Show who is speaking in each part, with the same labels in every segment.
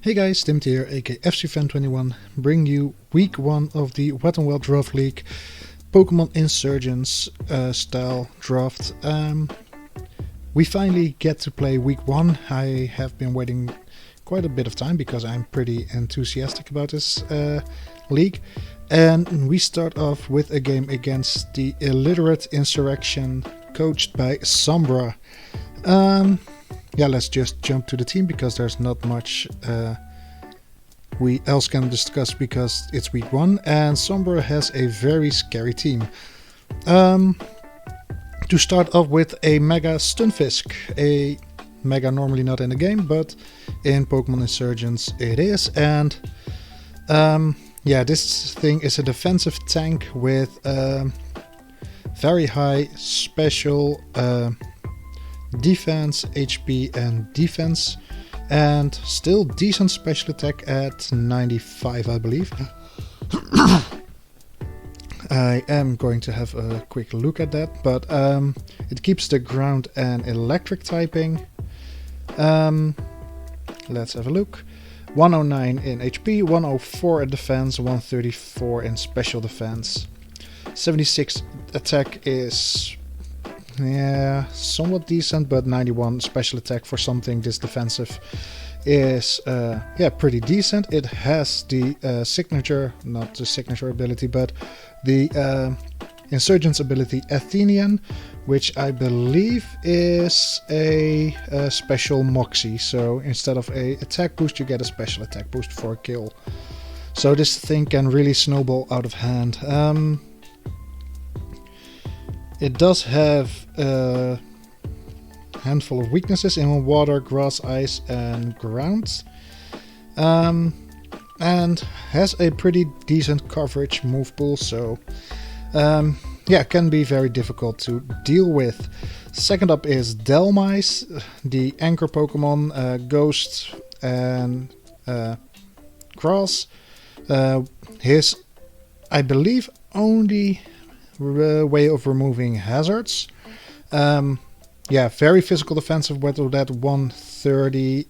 Speaker 1: Hey guys, Tim here, aka FCFan21, bring you week 1 of the W&WDL Draft League Pokemon Insurgents style draft. We finally get to play week 1. I have been waiting quite a bit of time because I'm pretty enthusiastic about this league. And we start off with a game against the Illiterate Insurection, coached by Sombra. Yeah, let's just jump to the team because there's not much we else can discuss because it's week 1 and Sombra has a very scary team. To start off with a Mega Stunfisk, a Mega normally not in the game, but in Pokemon Insurgents it is, and yeah, this thing is a defensive tank with very high special defense, HP and defense, and still decent special attack at 95, I believe. I am going to have a quick look at that, but it keeps the ground and electric typing. Let's have a look. 109 in HP, 104 in defense, 134 in special defense. 76 attack is somewhat decent, but 91 special attack for something this defensive is pretty decent. It has the signature, not the signature ability, but the Insurgent's ability Athenian, which I believe is a special Moxie. So instead of a attack boost, you get a special attack boost for a kill. So this thing can really snowball out of hand. It does have a handful of weaknesses in water, grass, ice and ground. And has a pretty decent coverage move pool, so yeah, can be very difficult to deal with. Second up is Delmise, the anchor Pokemon, Ghost and Grass. His, I believe, only way of removing hazards. Yeah, very physical defensive with that 130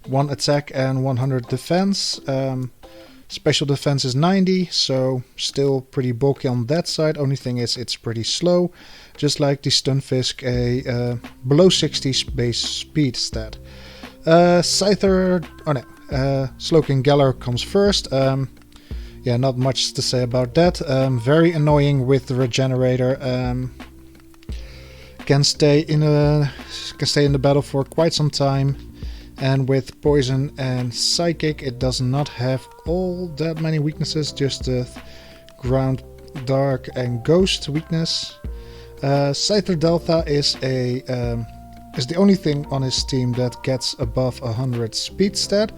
Speaker 1: 1 attack and 100 defense. Special defense is 90, so still pretty bulky on that side. Only thing is it's pretty slow, just like the Stunfisk, a below 60 base speed stat. Scyther, Slowking Galar comes first. Yeah, not much to say about that. Very annoying with the regenerator. Can stay in the battle for quite some time, and with poison and psychic, it does not have all that many weaknesses. Just the ground, dark, and ghost weakness. Scyther Delta is the only thing on his team that gets above 100 speed stat.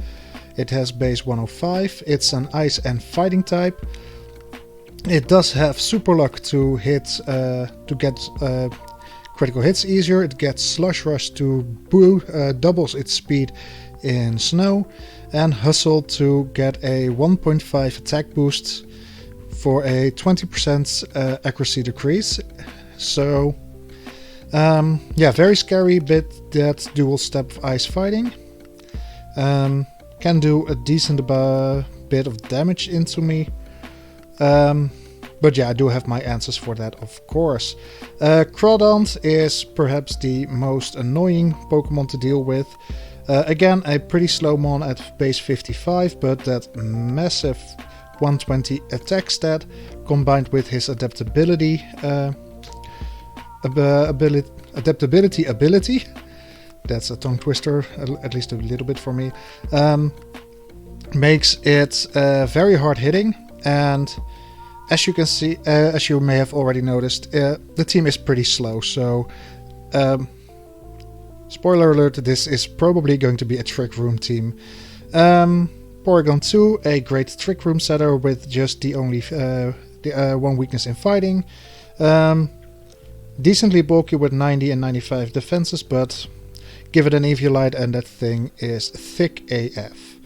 Speaker 1: It has base 105, it's an ice and fighting type. It does have super luck to hit, to get critical hits easier. It gets slush rush to doubles its speed in snow, and hustle to get a 1.5 attack boost for a 20% accuracy decrease. So yeah, very scary bit, that dual step ice fighting. Can do a decent bit of damage into me. But yeah, I do have my answers for that, of course. Crawdont is perhaps the most annoying Pokemon to deal with. Again, a pretty slow mon at base 55, but that massive 120 attack stat combined with his adaptability ability. That's a tongue twister, at least a little bit for me. Makes it very hard hitting, and as you can see, as you may have already noticed, the team is pretty slow. So, spoiler alert: this is probably going to be a Trick Room team. Porygon 2, a great Trick Room setter with just the only one weakness in fighting. Decently bulky with 90 and 95 defenses, but give it an Eviolite and that thing is thick AF.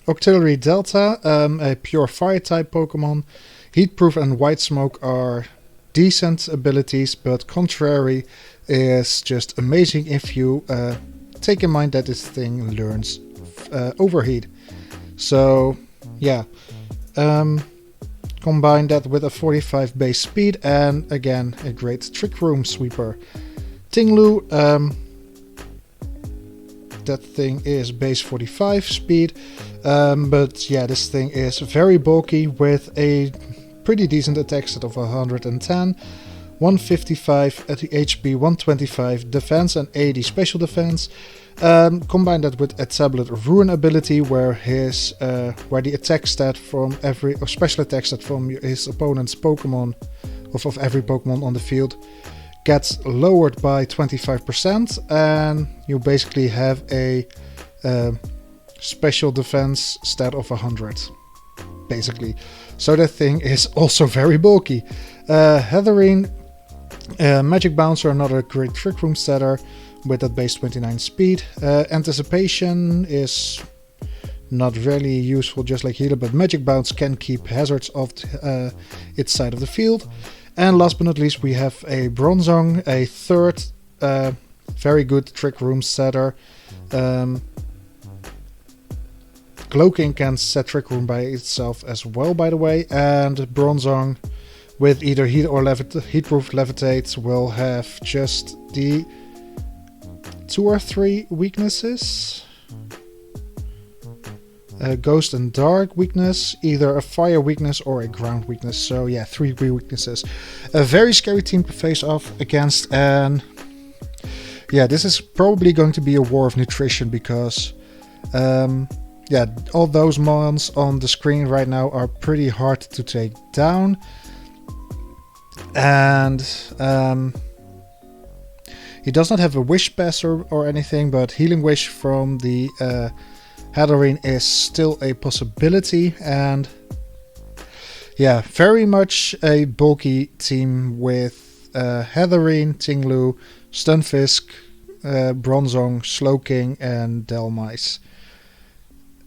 Speaker 1: Octillery Delta, a pure fire type Pokemon. Heatproof and White Smoke are decent abilities, but Contrary is just amazing if you take in mind that this thing learns of overheat. So yeah, combine that with a 45 base speed and again a great Trick Room sweeper. Tinglu, that thing is base 45 speed, but yeah, this thing is very bulky with a pretty decent attack set of 110, 155 at the HP, 125 defense and 80 special defense. Combine that with a tablet ruin ability where the attack stat from every or special attack stat from his opponent's Pokemon of every Pokemon on the field gets lowered by 25%, and you basically have a special defense stat of 100 basically. So that thing is also very bulky. Heatherine, Magic Bouncer, another great Trick Room setter with that base 29 speed. Anticipation is not really useful, just like Healer, but Magic Bounce can keep hazards off its side of the field. And last but not least, we have a Bronzong, a third very good Trick Room setter. Cloaking can set Trick Room by itself as well, by the way, and Bronzong with either Heat or Heatproof Levitate will have just the 2 or 3 weaknesses. Ghost and Dark weakness, either a Fire weakness or a Ground weakness. So yeah, 3 weaknesses. A very scary team to face off against, and yeah, this is probably going to be a war of nutrition because yeah, all those mons on the screen right now are pretty hard to take down. And he does not have a Wish Pass or anything, but Healing Wish from the Heatherine is still a possibility. And yeah, very much a bulky team with Heatherine, Tinglu, Stunfisk, Bronzong, Slowking, and Dhelmise.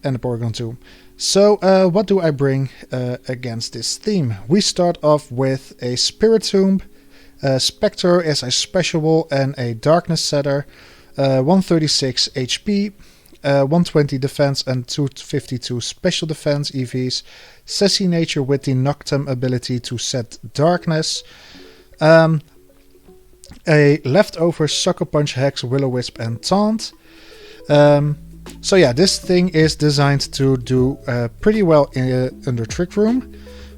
Speaker 1: And the Porygon 2. So what do I bring against this theme? We start off with a Spiritomb. Spectre is a special and a Darkness setter. 136 HP, 120 defense and 252 special defense EVs. Sassy Nature with the Noctum ability to set Darkness. A leftover Sucker Punch, Hex, Will-O-Wisp and Taunt. So yeah, this thing is designed to do pretty well under Trick Room.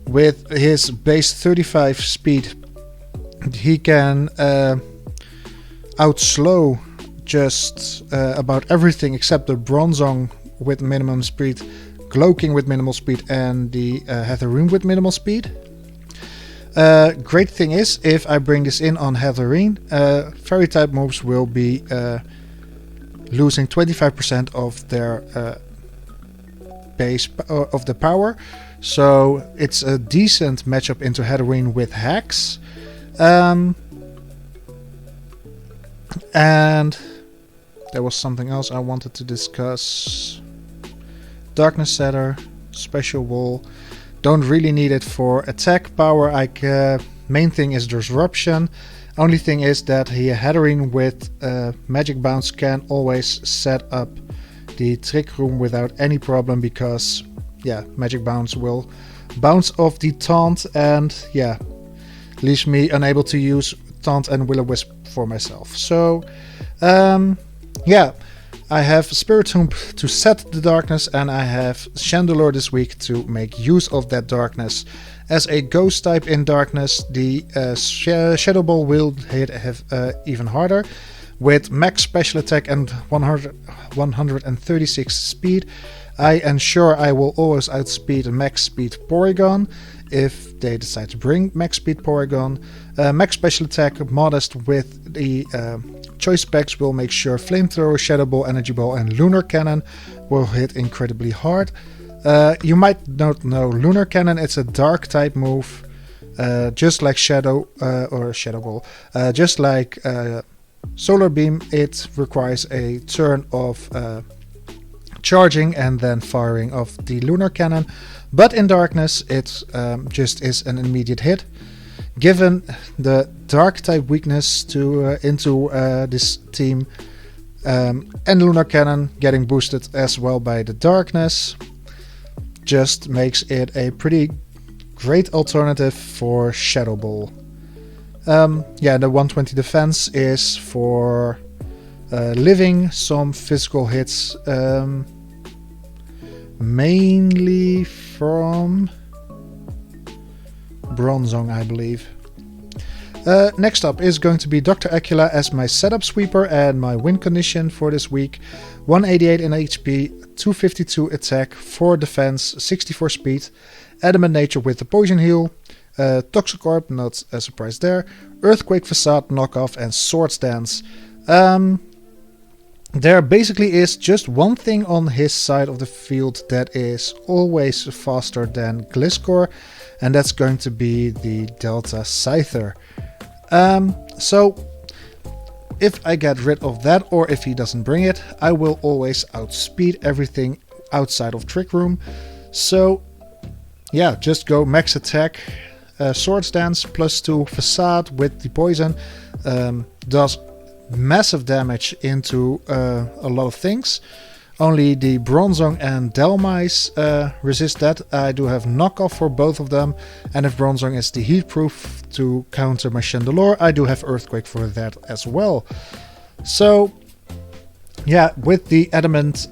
Speaker 1: With his base 35 speed, he can outslow just about everything except the Bronzong with minimum speed, Cloaking with minimal speed, and the Heatherine with minimal speed. Great thing is, if I bring this in on Heatherine, Fairy type moves will be losing 25% of their base of the power, so it's a decent matchup into Heatherine with Hex. And there was something else I wanted to discuss. Darkness setter, special wall. Don't really need it for attack power. Main thing is disruption. Only thing is that Heatherine with Magic Bounce can always set up the Trick Room without any problem, because yeah, Magic Bounce will bounce off the Taunt and yeah, leaves me unable to use Taunt and Will-O-Wisp for myself. So yeah, I have Spiritomb to set the darkness, and I have Chandelure this week to make use of that darkness. As a ghost type in darkness, the Shadow Ball will hit even harder. With max special attack and 136 speed, I ensure I will always outspeed max speed Porygon if they decide to bring max speed Porygon. Max special attack modest with the choice specs will make sure Flamethrower, Shadow Ball, Energy Ball and Lunar Cannon will hit incredibly hard. You might not know Lunar Cannon, it's a dark type move, just like Shadow Ball. Just like Solar Beam, it requires a turn of charging and then firing of the Lunar Cannon, but in darkness it just is an immediate hit. Given the dark type weakness into this team, And Lunar Cannon getting boosted as well by the Darkness just makes it a pretty great alternative for Shadow Ball. Yeah, the 120 defense is for living some physical hits, mainly from Bronzong, I believe. Next up is going to be Dr. Acula as my setup sweeper, and my win condition for this week: 188 in HP, 252 attack, 4 defense, 64 speed, adamant nature with the poison heal, Toxic Orb, not a surprise there, Earthquake Facade knockoff, and Swords Dance. There basically is just one thing on his side of the field that is always faster than Gliscor, and that's going to be the Delta Scyther. So if I get rid of that, or if he doesn't bring it, I will always outspeed everything outside of Trick Room. So yeah, just go max attack, Swords Dance, +2 Facade with the poison, does massive damage into a lot of things. Only the Bronzong and Delmice resist that. I do have knockoff for both of them, and if Bronzong is the heat proof to counter my Chandelure, I do have Earthquake for that as well. So yeah, with the adamant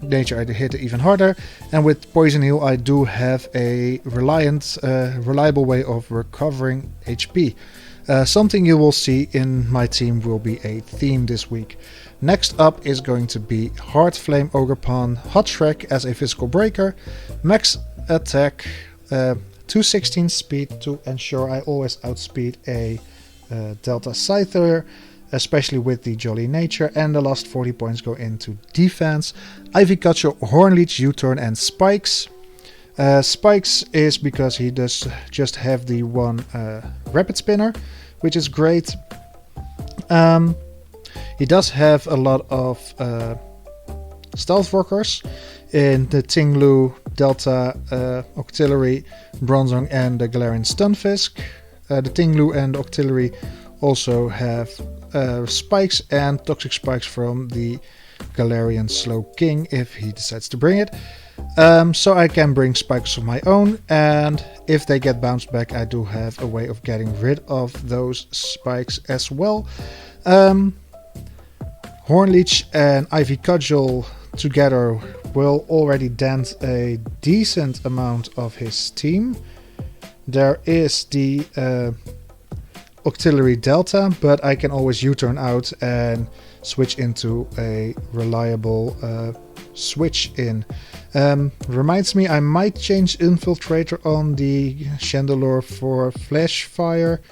Speaker 1: nature I hit it even harder, and with poison heal I do have a reliable way of recovering HP. Something you will see in my team will be a theme this week. Next up is going to be Hard Flame Ogerpon Hot Shrek as a physical breaker, max attack, 216 speed to ensure I always outspeed a Delta Scyther, especially with the Jolly Nature, and the last 40 points go into defense. Ivy Cutcher, Hornleech, U-Turn, and Spikes. Spikes is because he does just have the one Rapid Spinner, which is great. He does have a lot of Stealth Rockers in the Tinglu, Delta, Octillery, Bronzong, and the Galarian Stunfisk. The Tinglu and the Octillery also have Spikes and Toxic Spikes from the Galarian Slow King if he decides to bring it. So I can bring Spikes of my own, and if they get bounced back, I do have a way of getting rid of those Spikes as well. Hornleech and Ivy Cudgel together will already dent a decent amount of his team. There is the Octillery Delta, but I can always U-turn out and switch into a reliable switch in. Reminds me, I might change Infiltrator on the Chandelure for Flash Fire,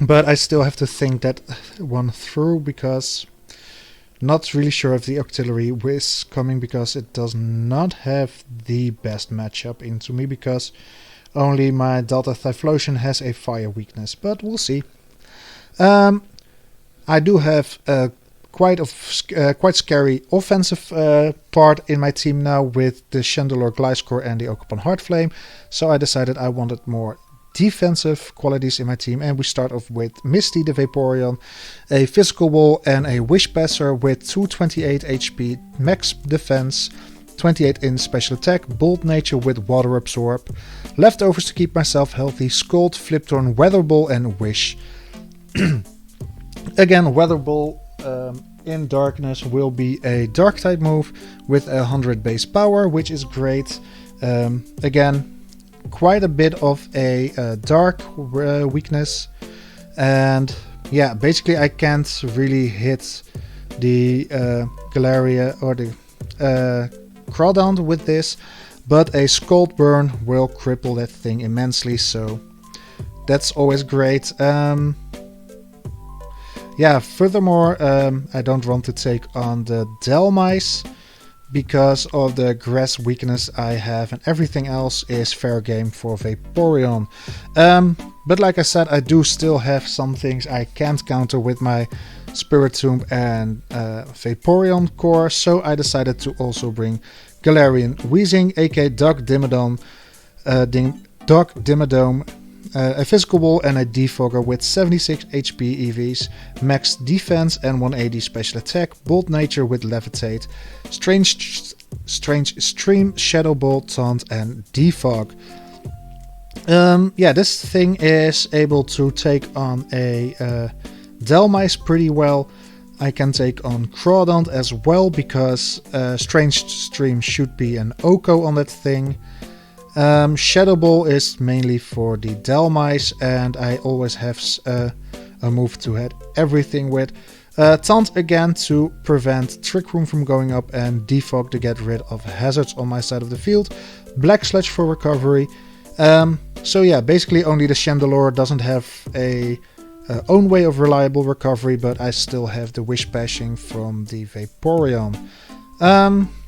Speaker 1: but I still have to think that one through, because not really sure if the Octillery is coming, because it does not have the best matchup into me, because only my Delta Typhlosion has a fire weakness, but we'll see. I do have quite scary offensive part in my team now with the Chandelure Gliscor and the Ogerpon Heartflame, so I decided I wanted more defensive qualities in my team, and we start off with Misty the Vaporeon, a Physical Wall, and a Wish Passer with 228 HP, max defense, 28 in special attack, Bold Nature with Water Absorb, leftovers to keep myself healthy, Scald, Fliptorn, Weather Ball, and Wish. Again, Weather Ball in Darkness will be a Dark type move with 100 base power, which is great. Again, quite a bit of a dark weakness, and yeah, basically I can't really hit the Galaria or the Crawdaunt with this, but a Scald Burn will cripple that thing immensely, so that's always great. Yeah, furthermore, I don't want to take on the Delmice because of the grass weakness I have, and everything else is fair game for Vaporeon. But like I said, I do still have some things I can't counter with my Spiritomb and Vaporeon core, so I decided to also bring Galarian Weezing, aka Doug Dimmadome, a physical ball and a defogger with 76 HP EVs, max defense and 180 special attack, bold nature with levitate, strange stream, shadow ball, taunt and defog. Yeah, this thing is able to take on a Delmice pretty well. I can take on Crawdont as well because Strange Stream should be an Oko on that thing. Shadow Ball is mainly for the Delmice, and I always have a move to hit everything with. Taunt again to prevent Trick Room from going up, and Defog to get rid of hazards on my side of the field. Black Sledge for recovery. So yeah, basically only the Chandelure doesn't have a own way of reliable recovery, but I still have the Wish Bashing from the Vaporeon.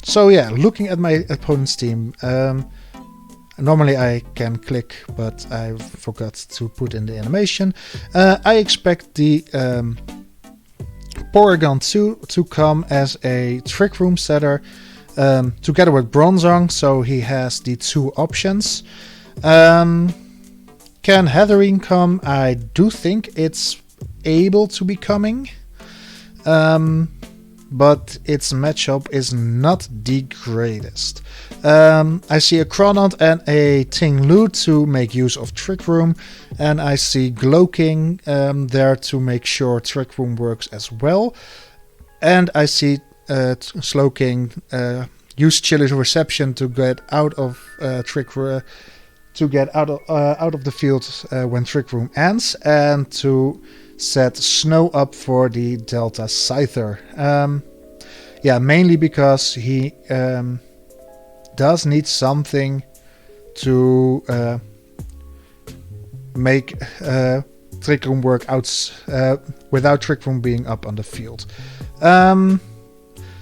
Speaker 1: So yeah, looking at my opponent's team, normally I can click, but I forgot to put in the animation. I expect the Porygon 2 to come as a Trick Room setter together with Bronzong, so he has the two options. Can Heatherine come? I do think it's able to be coming, but its matchup is not the greatest. I see a Crawdont and a Ting-Lu to make use of Trick Room, and I see Glowking there to make sure Trick Room works as well. And I see Slowking use Chilly's Reception to get out of out of the field when Trick Room ends, and to set Snow up for the Delta Scyther. Yeah, mainly because he does need something to make Trick Room work out without Trick Room being up on the field.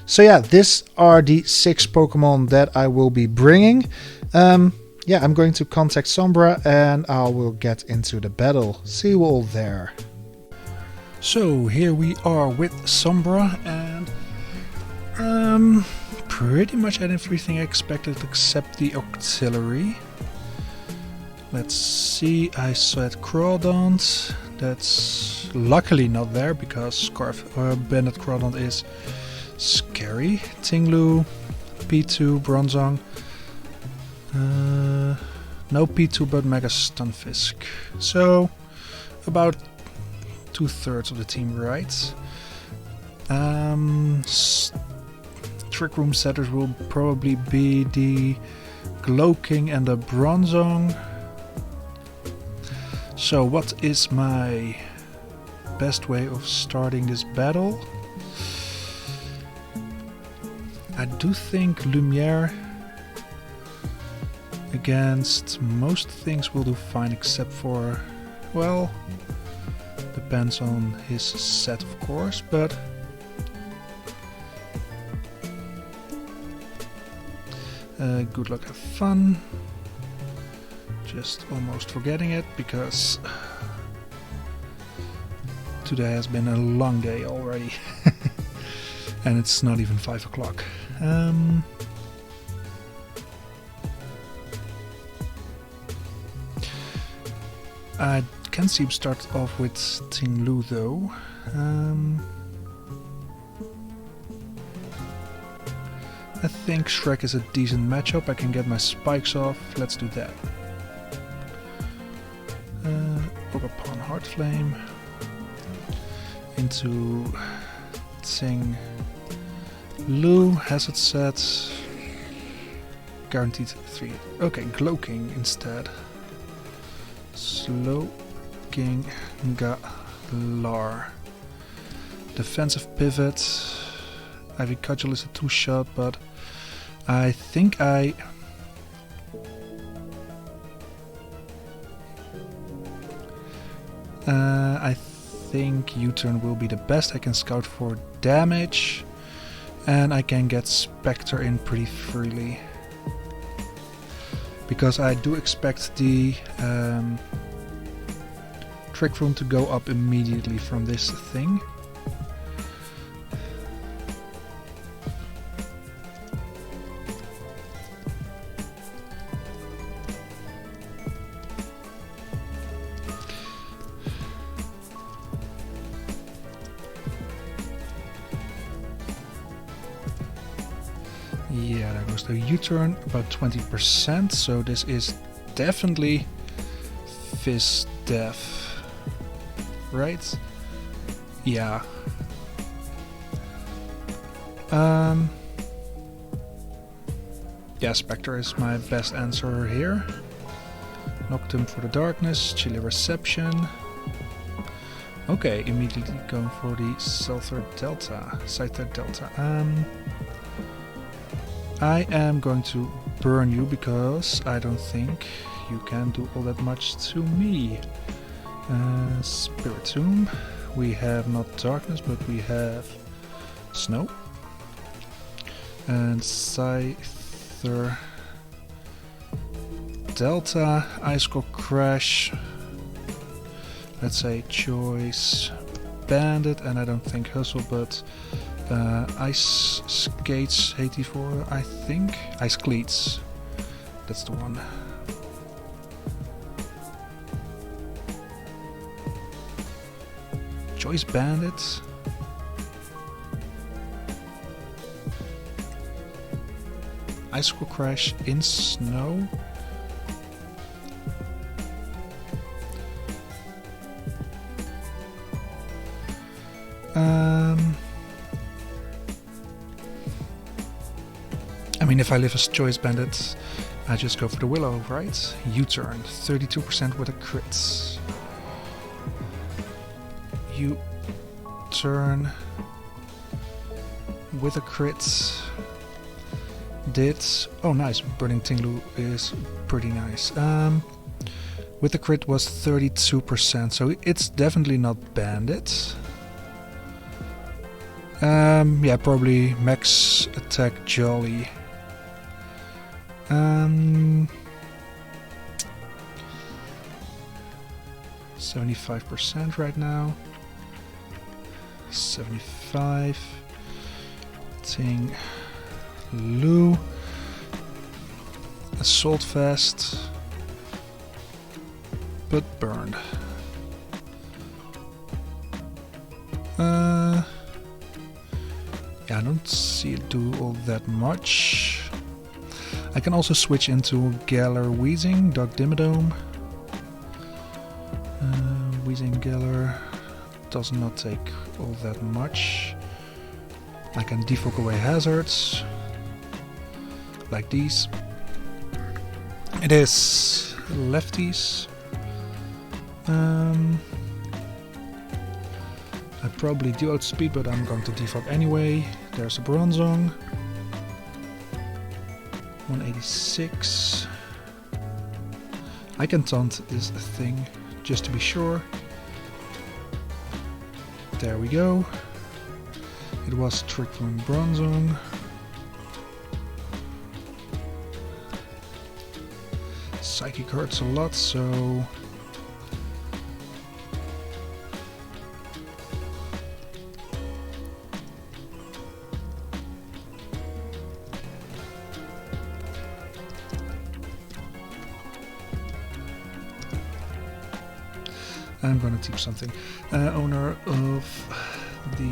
Speaker 1: So yeah, these are the 6 Pokemon that I will be bringing. Yeah, I'm going to contact Sombra and I will get into the battle. See you all there. So here we are with Sombra, and pretty much everything I expected except the auxiliary. Let's see, I said Crawdont. That's luckily not there because Bandit Crawdont is scary. Ting-Lu, P2, Bronzong. No P2 but Mega Stunfisk. So about 2/3 of the team right. Trick Room setters will probably be the Glowking and the Bronzong. So what is my best way of starting this battle? I do think Lumiere against most things will do fine, except for, well, depends on his set of course, but good luck, have fun. Just almost forgetting it because today has been a long day already and it's not even 5 o'clock. I can see him start off with Ting-Lu though. I think Shrek is a decent matchup. I can get my spikes off. Let's do that. Ogerpon Heartflame into Ting-Lu. Hazard set. Guaranteed 3. Okay, Glowking instead. Slowking Galar. Defensive pivot. Ivy Cudgel is a 2-shot, but I think I think U-turn will be the best. I can scout for damage and I can get Spectre in pretty freely. Because I do expect the Trick Room to go up immediately from this thing. Yeah, there goes the U-turn, about 20%, so this is definitely Fizz Death, right? Yeah. Yeah, Spectre is my best answer here. Noctum for the darkness, Chilly Reception. Okay, immediately going for the Scyther Delta. I am going to burn you because I don't think you can do all that much to me. Spirit Tomb. We have not darkness, but we have snow. And Scyther Delta, Icicle Crash. Let's say choice Bandit, and I don't think Hustle, but Ice Skates 84, I think. Ice Cleats, that's the one. Choice Bandit. Icicle Crash in snow. I mean, if I live as Choice Bandit, I just go for the Willow, right? U-turn, 32% with a crit. U-turn with a crit. Oh nice, Burning Tinglu is pretty nice. With the crit was 32%, so it's definitely not Bandit. Yeah, probably max attack Jolly. 75% right now. 75. Ting Lu. Assault Vest. But burned. Yeah, I don't see it do all that much. I can also switch into Galar Wheezing, Dark Dimmadome. Wheezing Galar does not take all that much. I can defog away hazards, like these. It is lefties. I probably do outspeed, but I'm going to defog anyway. There's a Bronzong. 186. I can taunt this thing just to be sure. There we go. It was Trick from Bronzong. Psychic hurts a lot, so I'm gonna teach something. Owner of the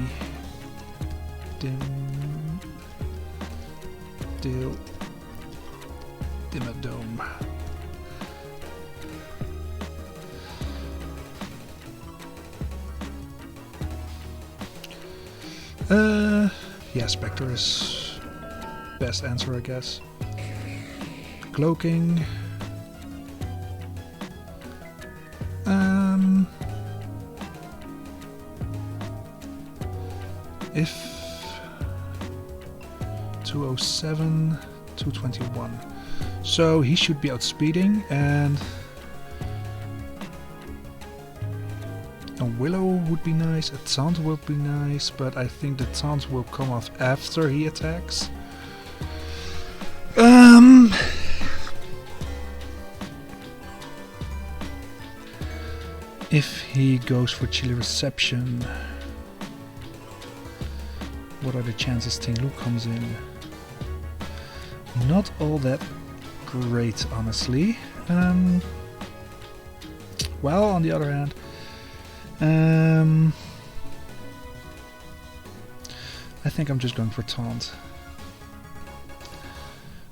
Speaker 1: Dimmadome. Yeah, Spectre is best answer, I guess. Cloaking. If 207, 221. So he should be outspeeding, and a Willow would be nice, a Taunt would be nice, but I think the Taunt will come off after he attacks. If he goes for Chilly Reception, what are the chances Tinglu comes in? Not all that great, honestly. Well, on the other hand, I think I'm just going for Taunt.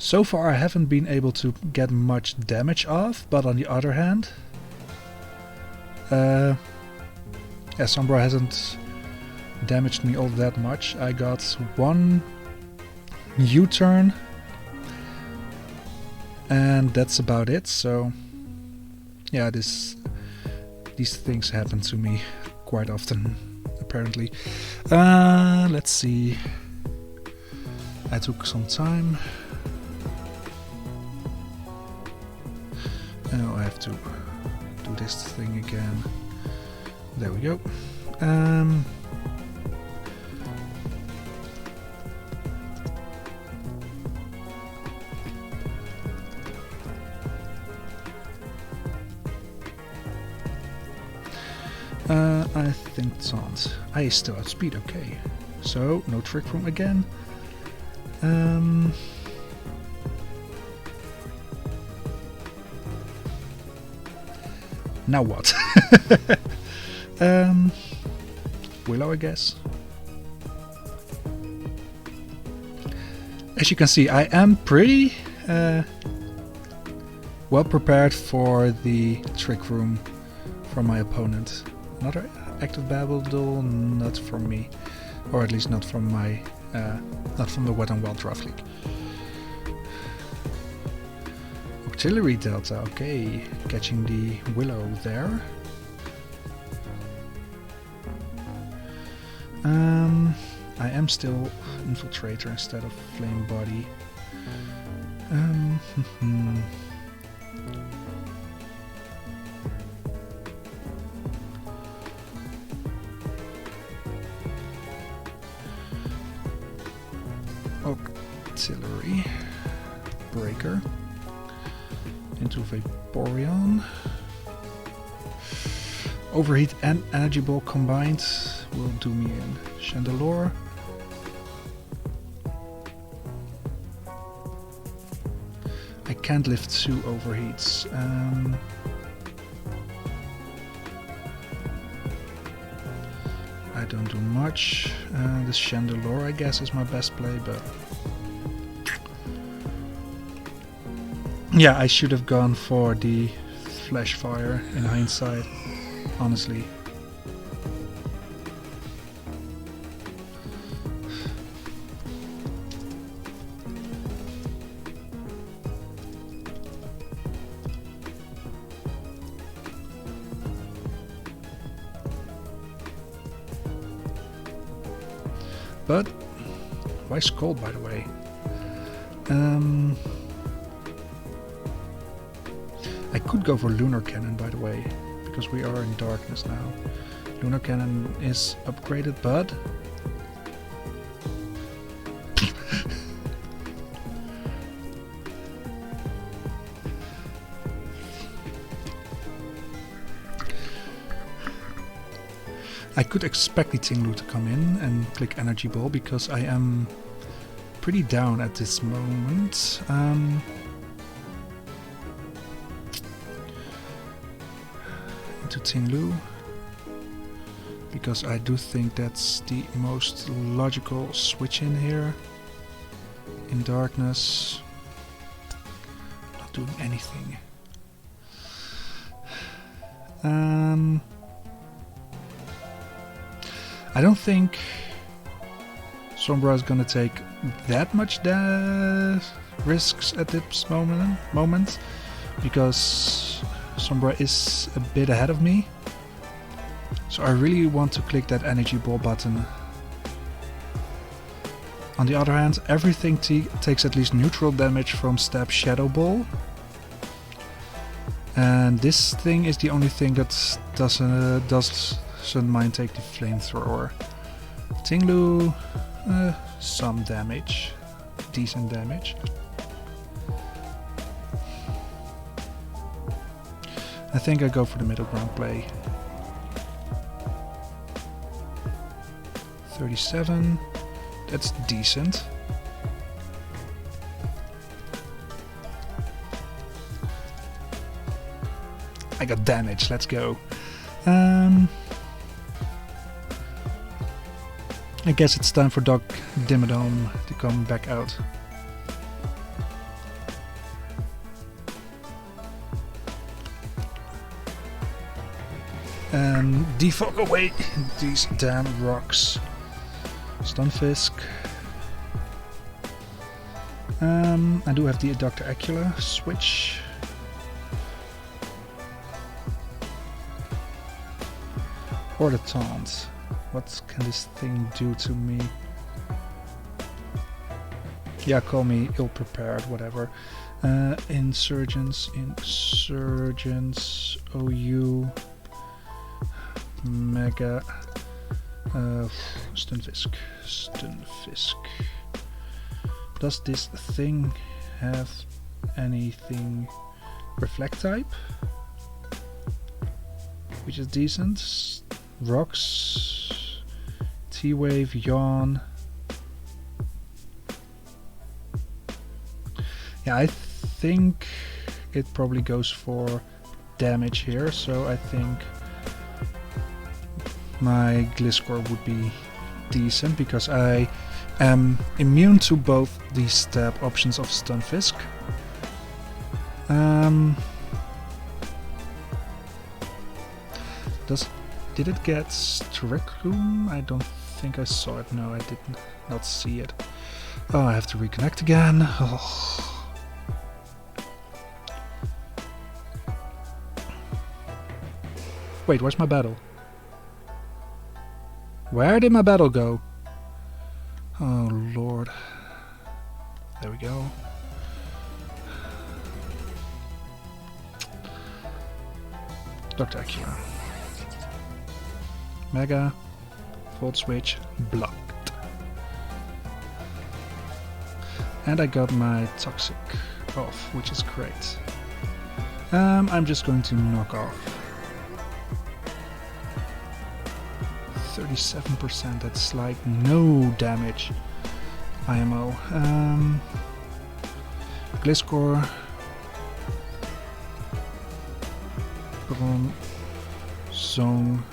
Speaker 1: So far I haven't been able to get much damage off, but on the other hand, Sombra hasn't damaged me all that much. I got one U-turn and that's about it. So yeah, these things happen to me quite often, apparently. Let's see. I took some time. Now I have to do this thing again. There we go. I think not. I still have speed, okay. So, no trick room again. Now what? Willow, I guess. As you can see, I am pretty well prepared for the trick room from my opponent. Another active Babble, not from me, or at least not from my, not from the W&WDL Draft League. Auxiliary Delta, okay, catching the Willow there. I am still Infiltrator instead of Flame Body. Auxiliary Breaker into Vaporeon. Overheat and Energy Ball combined will do me in. Chandelure. I can't lift 2 overheats. I don't do much. This Chandelure, I guess, is my best play, but yeah, I should have gone for the Flash Fire in hindsight, honestly. But why Scald, by the way? I could go for Lunar Cannon, by the way, because we are in darkness now. Lunar Cannon is upgraded, but I could expect the Tinglu to come in and click Energy Ball because I am pretty down at this moment. Into Tinglu, because I do think that's the most logical switch in here. In darkness, not doing anything. I don't think Sombra is gonna take that much risks at this moment, because Sombra is a bit ahead of me. So I really want to click that Energy Ball button. On the other hand, everything takes at least neutral damage from Stab Shadow Ball. And this thing is the only thing that doesn't mind take the Flamethrower. Tinglu, some damage, decent damage. I think I go for the middle ground play. 37, that's decent. I got damage, let's go. I guess it's time for Doc Dimmadome to come back out. and defog away these damn rocks. Stunfisk. I do have the Dr. Acula switch. Or the taunt. What can this thing do to me? Yeah, call me ill-prepared, whatever. Insurgents, OU, Mega, Stunfisk. Does this thing have anything reflect type? Which is decent. Rocks, T-Wave, Yawn. Yeah, I think it probably goes for damage here, so I think my Gliscor would be decent because I am immune to both the stab options of Stunfisk. Did it get Trick Room? I don't think I saw it. No, I did not see it. Oh, I have to reconnect again. Oh. Wait, where's my battle? Where did my battle go? Oh, Lord. There we go. Dr. Acula. Mega. Volt switch. Blocked. And I got my Toxic off, which is great. I'm just going to knock off. 37%, that's like no damage. IMO. Gliscor. Zone.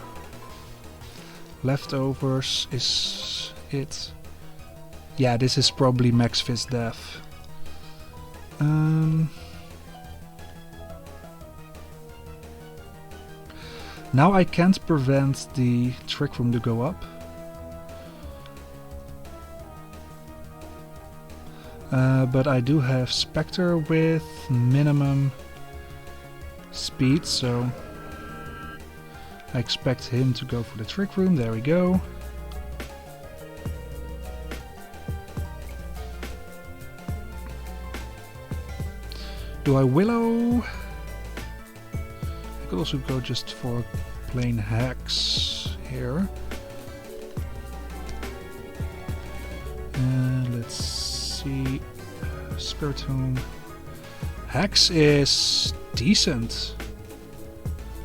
Speaker 1: Leftovers is it. Yeah, this is probably Max Fist Death. Now I can't prevent the Trick Room to go up. But I do have Spectre with minimum speed, so I expect him to go for the Trick Room. There we go. Do I Willow? I could also go just for plain Hex here. Let's see. Spirit Home. Hex is decent.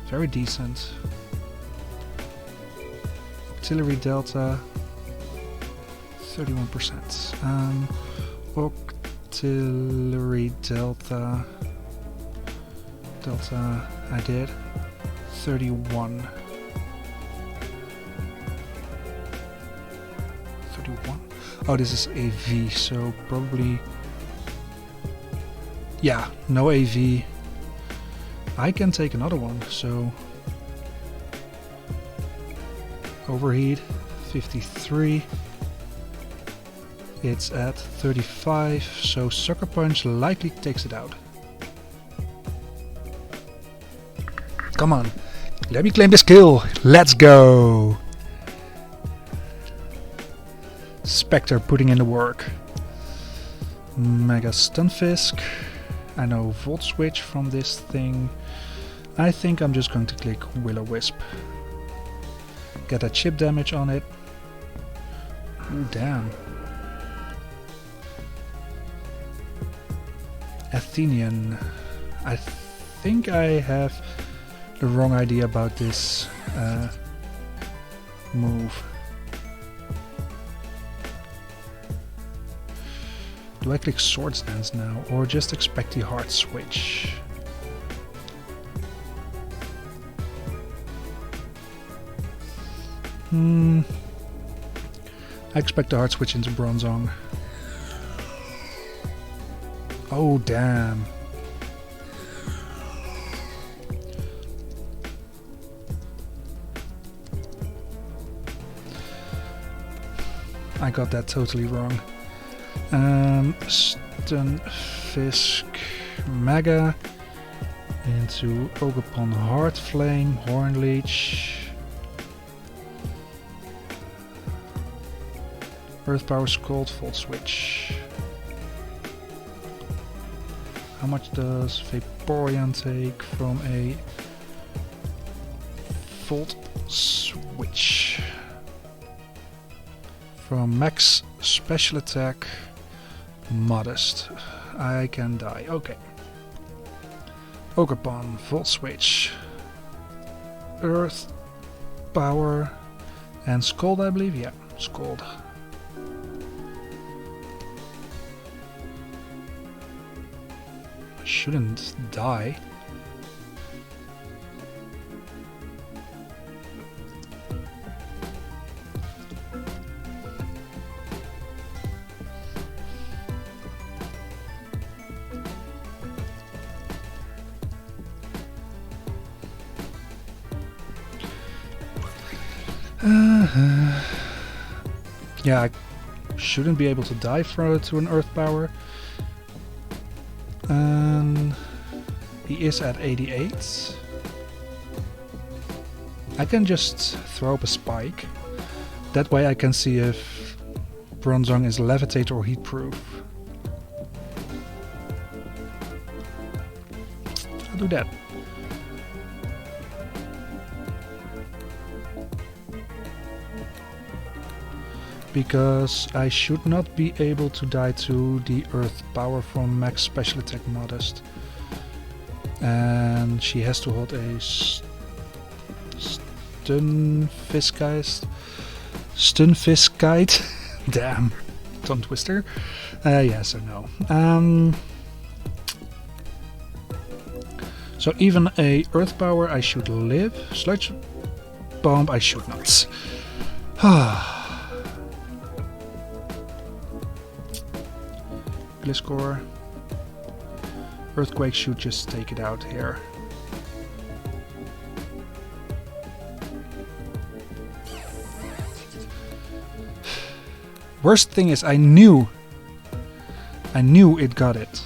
Speaker 1: Very decent. Artillery Delta. 31%. Artillery Delta. I did 31. Oh, this is AV, so probably, yeah, no AV. I can take another one, so overheat 53. It's at 35, so Sucker Punch likely takes it out. Come on, let me claim this kill. Let's go. Spectre putting in the work. Mega Stunfisk. I know Volt Switch from this thing. I think I'm just going to click Will-O-Wisp. Get that chip damage on it. Ooh, damn. Athenian. I think I have the wrong idea about this move. Do I click Swords Dance now, or just expect the hard switch? I expect the hard switch into Bronzong. Oh, damn. I got that totally wrong. Stunfisk Mega into Ogerpon Heart Flame, Horn Leech. Earth Power Scald, Volt Switch. How much does Vaporeon take from a Volt Switch? From max special attack, modest. I can die. Okay. Ogerpon, Volt Switch. Earth Power and Scald, I believe. Yeah, Scald. Shouldn't die. Yeah, I shouldn't be able to die to an Earth Power. He is at 88. I can just throw up a spike. That way I can see if Bronzong is levitate or heat proof. I'll do that. Because I should not be able to die to the Earth Power from max special attack modest. And she has to hold a Stunfiskite. Damn, tongue twister. Yes or no. So even a Earth Power I should live. Sludge Bomb I should not. Gliscor. Earthquake should just take it out here. Worst thing is I knew it got it.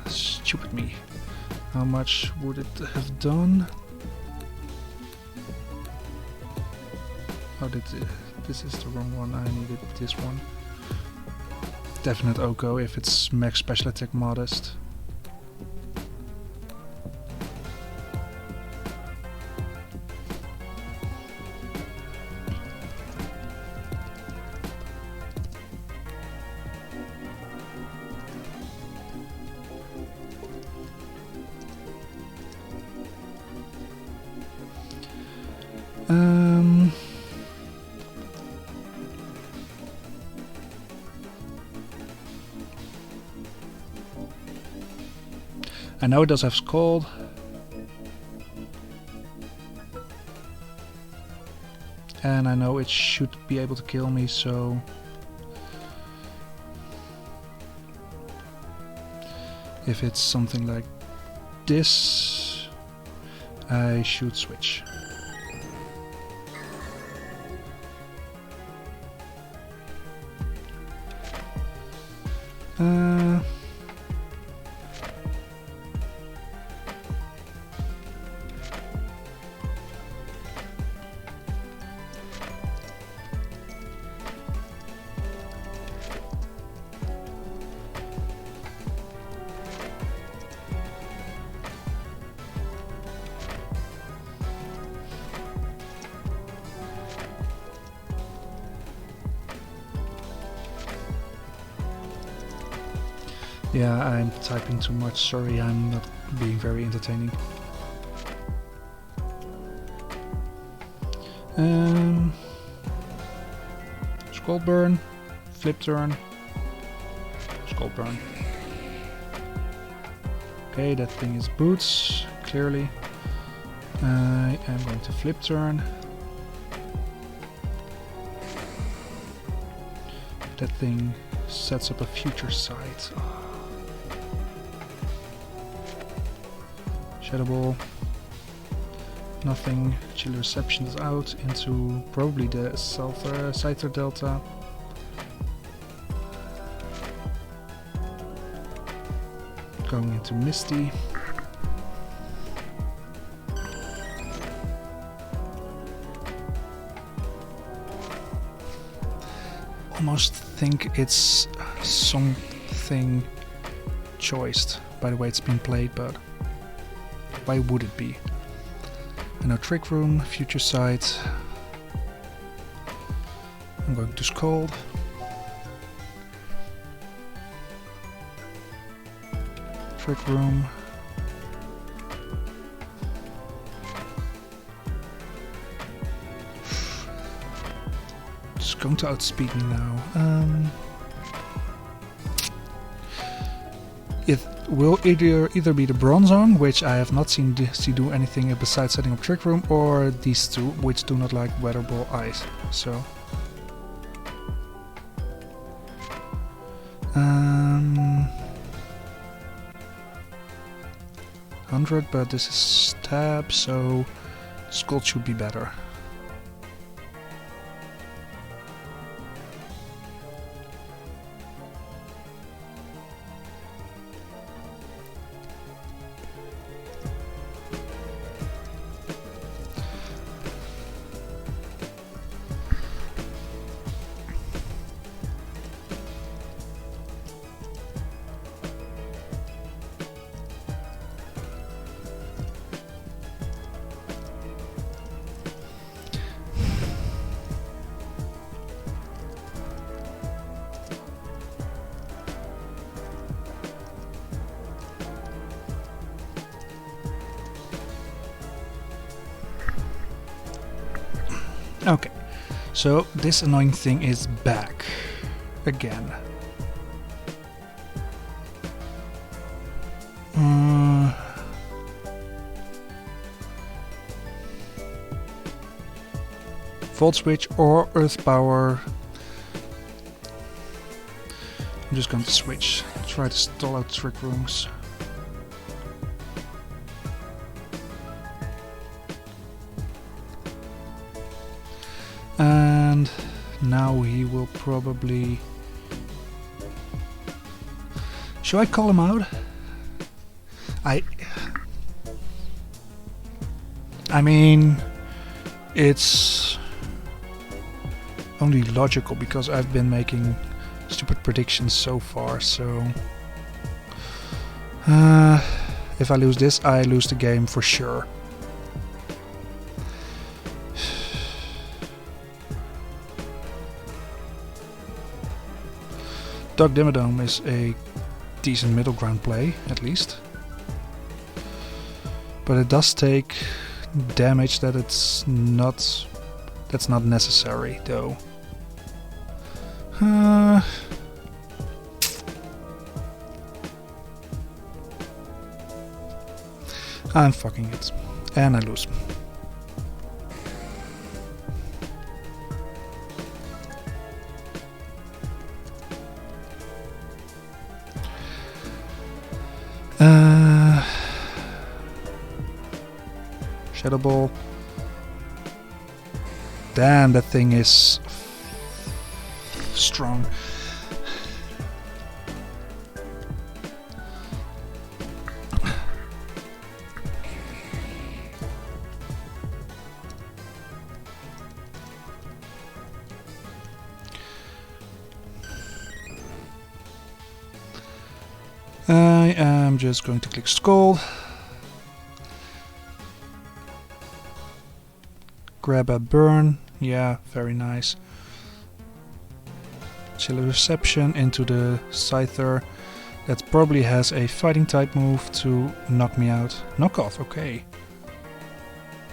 Speaker 1: Stupid me. How much would it have done? Oh, this is the wrong one. I needed this one. Definite Oko if it's max special attack modest. I know it does have Scald. And I know it should be able to kill me, so... if it's something like this, I should switch. Yeah, I'm typing too much. Sorry, I'm not being very entertaining. Scald Burn, Flip Turn, Scald Burn. Okay, that thing is boots, clearly. I am going to Flip Turn.
Speaker 2: that thing sets up a future site. Shadow Ball. Nothing. Chiller Reception is out into probably the Scyther Delta. Going into Misty. Almost think it's something choiced by the way it's been played, but why would it be? And now Trick Room, Future Sight. I'm going to Scold. Trick Room. Just going to outspeed me now. It will either be the Bronzong, which I have not seen do anything besides setting up Trick Room, or these two, which do not like Weather Ball Ice. So 100, but this is stab, so Skull should be better. Okay, so this annoying thing is back again. Volt Switch or Earth Power. I'm just going to switch, try to stall out Trick Rooms. And now he will probably... Should I call him out? I mean, it's only logical because I've been making stupid predictions so far, so... if I lose this, I lose the game for sure. Dark Dimmadome is a decent middle ground play, at least. But it does take damage that's not necessary, though. I'm fucking it. And I lose. Shadow Ball. Damn, that thing is strong. I am just going to click Skull. Grab a burn, yeah, very nice. Chiller Reception into the Scyther. That probably has a fighting type move to knock me out. Knock off, okay.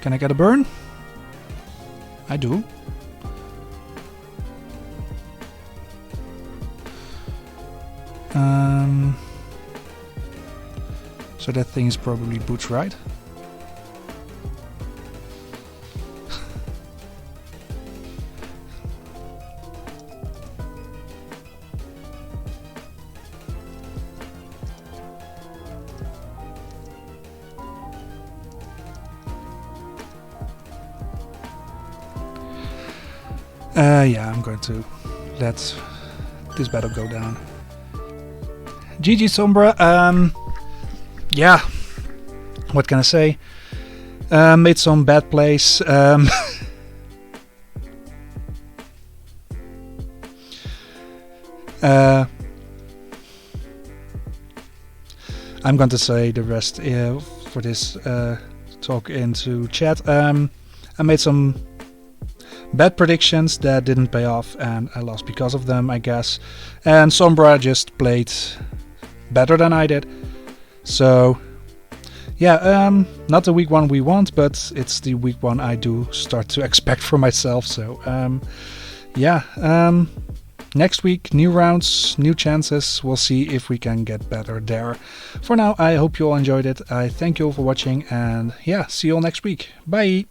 Speaker 2: Can I get a burn? I do. So that thing is probably Boots, right? Yeah, I'm going to let this battle go down. GG Sombra. Yeah, what can I say? Made some bad plays. I'm going to say the rest for this talk into chat. I made some bad predictions that didn't pay off, and I lost because of them, I guess. And Sombra just played better than I did. So, yeah, not the week one we want, but it's the week one I do start to expect for myself. So, yeah, next week, new rounds, new chances. We'll see if we can get better there. For now, I hope you all enjoyed it. I thank you all for watching, and yeah, see you all next week. Bye!